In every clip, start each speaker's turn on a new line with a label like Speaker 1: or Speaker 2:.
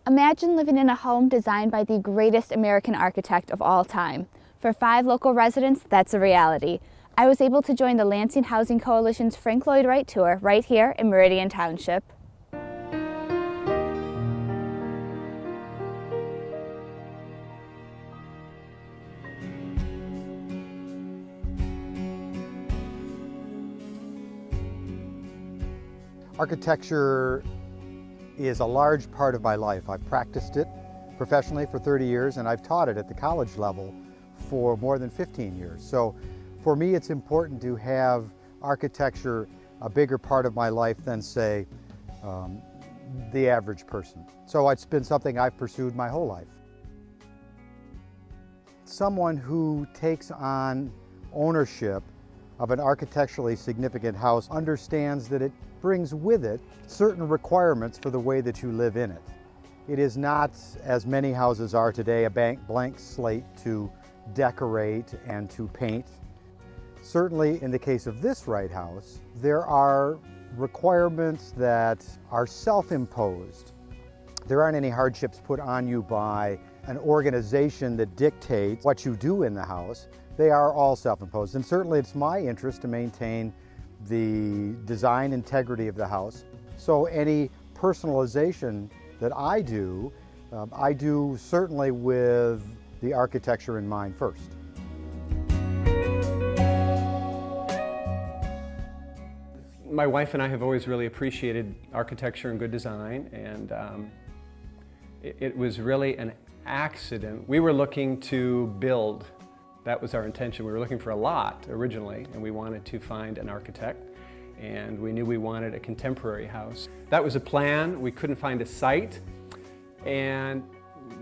Speaker 1: Imagine living in a home designed by the greatest American architect of all time. For 5 local residents, that's a reality. I was able to join the Lansing Housing Coalition's Frank Lloyd Wright tour right here in Meridian Township.
Speaker 2: Architecture is a large part of my life. I've practiced it professionally for 30 years and I've taught it at the college level for more than 15 years. So for me it's important to have architecture a bigger part of my life than, say, the average person. So it's been something I've pursued my whole life. Someone who takes on ownership of an architecturally significant house understands that it brings with it certain requirements for the way that you live in it. It is not, as many houses are today, a blank slate to decorate and to paint. Certainly in the case of this Wright house, there are requirements that are self-imposed. There aren't any hardships put on you by an organization that dictates what you do in the house. They are all self-imposed, and certainly it's my interest to maintain the design integrity of the house. So any personalization that I do certainly with the architecture in mind first.
Speaker 3: My wife and I have always really appreciated architecture and good design, and it was really an accident. We were looking to build. That was our intention. We were looking for a lot originally, and we wanted to find an architect, and we knew we wanted a contemporary house. That was a plan. We couldn't find a site, and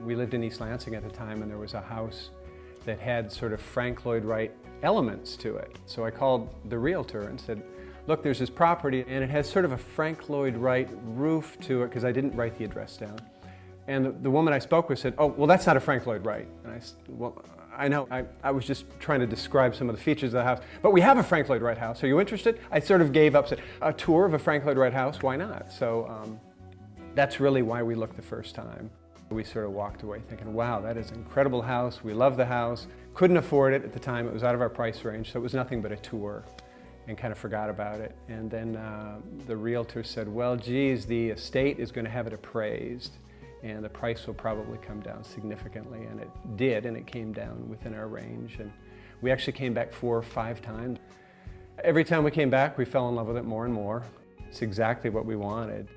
Speaker 3: we lived in East Lansing at the time, and there was a house that had sort of Frank Lloyd Wright elements to it. So I called the realtor and said, look, there's this property, and it has sort of a Frank Lloyd Wright roof to it, because I didn't write the address down. And the woman I spoke with said, oh, well, that's not a Frank Lloyd Wright. And I said, well, I know, I was just trying to describe some of the features of the house, but we have a Frank Lloyd Wright house. Are you interested? I sort of gave up, said, a tour of a Frank Lloyd Wright house, why not? So that's really why we looked the first time. We sort of walked away thinking, wow, that is an incredible house. We love the house. Couldn't afford it at the time. It was out of our price range, so it was nothing but a tour, and kind of forgot about it. And then the realtor said, well, geez, the estate is going to have it appraised, and the price will probably come down significantly, and it did, and it came down within our range. And we actually came back 4 or 5 times. Every time we came back, we fell in love with it more and more. It's exactly what we wanted.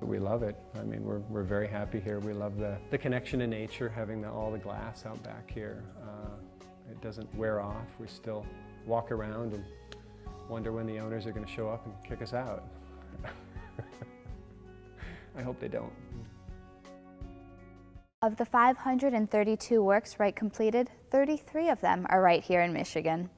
Speaker 3: We love it. I mean, we're very happy here. We love the connection to nature, having all the glass out back here. It doesn't wear off. We still walk around and wonder when the owners are going to show up and kick us out. I hope they don't.
Speaker 1: Of the 532 works Wright completed, 33 of them are right here in Michigan.